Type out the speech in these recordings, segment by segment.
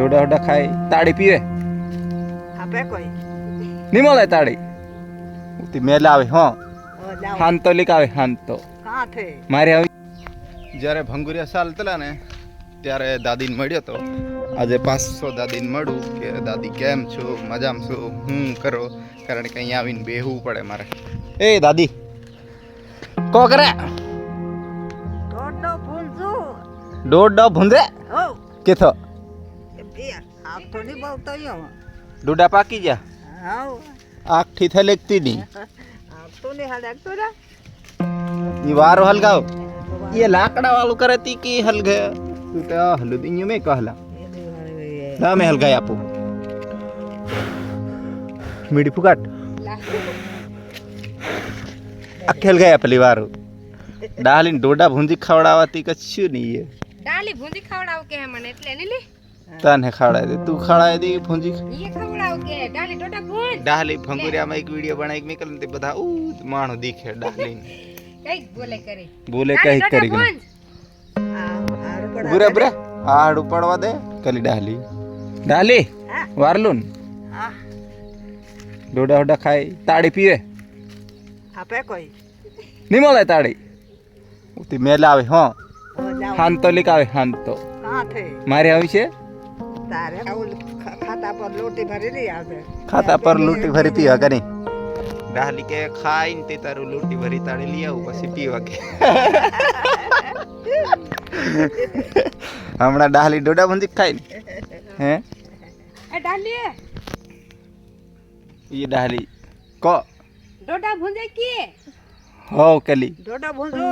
ડોડા હોડા ખાય તાળી પીવે આપે કોઈ નહીં મળે તાળી ઉતી મેલ આવે હો હાંતો લીક આવે હાંતો કાં થે મારે આવી જ્યારે ભંગુરિયા ચાલતલા ને ત્યારે દાદીને મળ્યો તો આજે 500 દાદીને મળું કે દાદી કેમ છો મજામાં છો હું કરો કારણ કે અહીંયા આવીને બેહવું પડે મારે એ દાદી કો કરે દોડો ભૂંજુ દોડો ભૂંજે હો કેથો એ આપ તો નહીં બોલતો યો ડોડા પાકી જા હાઉ આખી થલેકતી નહીં આપ તો નહીં હાલ એકતો રા ये वारो हलगाओ ये लाकड़ा वालों करती की हल गया तू तो हलुदियों में कहला ना मैं हलगाया आपको मीठी फुकाट अकेल गया पहली बार डालिन डोडा भूंजी खवड़ावती कच्छु नहीं है डाली भूंजी खवड़ाव के मने એટલે ની લે ताने खवड़ाए दे तू खवड़ाए दे भूंजी ये खवड़ाव के डाली डोडा भूंज डाली भंगुरिया में एक वीडियो बनाई मैं कल ते बता ऊ मानो दिखे डाली कई बोले करे बोले कहीं करी भूंज बुरे बुरे आड़ू पड़वा दे कली डाली डाली वारलून હા डोडा होडा खाए ताड़ी पीवे આપે કોઈ नहीं મળે તાળી ઉતી મેલ આવે હો જાવ હાંતો લીક આવે હાંતો કાં થે મારે આવી છે તારે આવું ખાતા પર લોટી ભરી નહીં આવે ખાતા પર લૂંટી ભરી પીવા કરી ડાલી કે ખાઈને તે તારું લૂંટી ભરી તાળી લઈ આવું પછી પીવા કે હમણાં ડાલી ડોડા બંધી ખાઈ હે ए डाली ये डाली को डोडा भूंजे की हो कली દોડો ભૂંજુ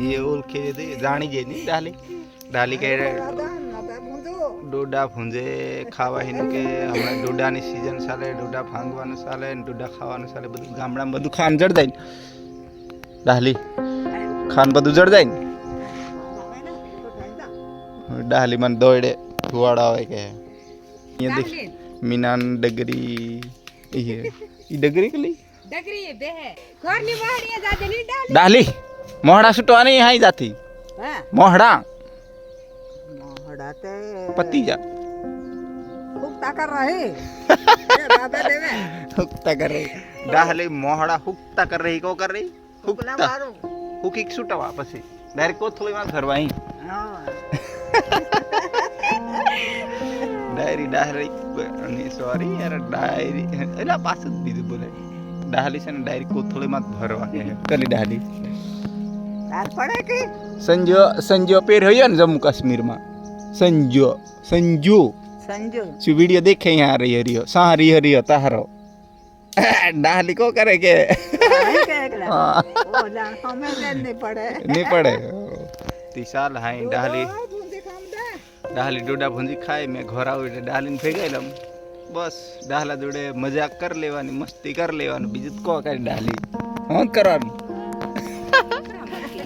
ये ओळखे दे जाणी जे नहीं डाली डाली के દાદા નતા ભૂંજુ ડોડા ભૂંજે ખાવા હિનું કે હમણાં ડોડાની સીઝન ચાલે ડોડા ભાંગવાનું ચાલે ને ડોડા ખાવાનું ચાલે બધું ગામડામાં બધું ખાન જડ જાય ને ડાલી ખાન બધું જડ જાય ને ડાલી મને દોડે ધુવાડા હોય કે અહીંયા દેખ મીનાન ડગરી ઈ ડગરી કલી डगरी बे घर ની વાડીએ જાજે ની डाली ડાલી મોહડા સુટવાની હાઈ જાતી હા મોહડા મોહડા તે પતી જા ખૂબ તાકર રહે એ બાબા દેવે हुक्ता कर रही डाली मोहड़ा हुक्ता कर रही को कर रही હુકલા हुक्ता મારું हुकी सुटवा પછી डायरेक्ट कोथળી માં ફરવાઈ હા डायरी અને સોરી યાર डायरी એલા પાછું દીધું બોલે डाली છે ને डायरेक्ट કોથળી માં ભરવા કે કલી डाली તાર પડે કે સંજો પેર હોય ને જમ્મુ કાશ્મીર માં સંજો સંજુ जो वीडियो देखे यहाँ रही हरियो सा रही तारो डाली को करे के नहीं पड़े नहीं पड़े तीसाल हाई डाली डाली डोडा भूंजी खाए मैं घर आऊ डाली ने भेगाई लम बस डाला जोड़े मजाक कर लेवानी मस्ती कर लेवानी बीजू को करे डाली हाँ करवानी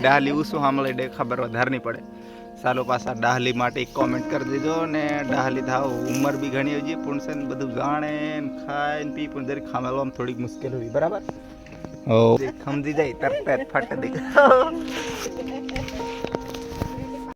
डाली उसो हमले डे खबर વધાર नहीं पड़े सालो पासा डाहली माटे कॉमेंट कर दीजो ने डाहली थाव उम्र भी घणी होई पुणसन बधु जाणे खाए पी पण दर खामेलो में थोड़ी मुश्किल हुई बराबर हो समझी जाई तरत फट दे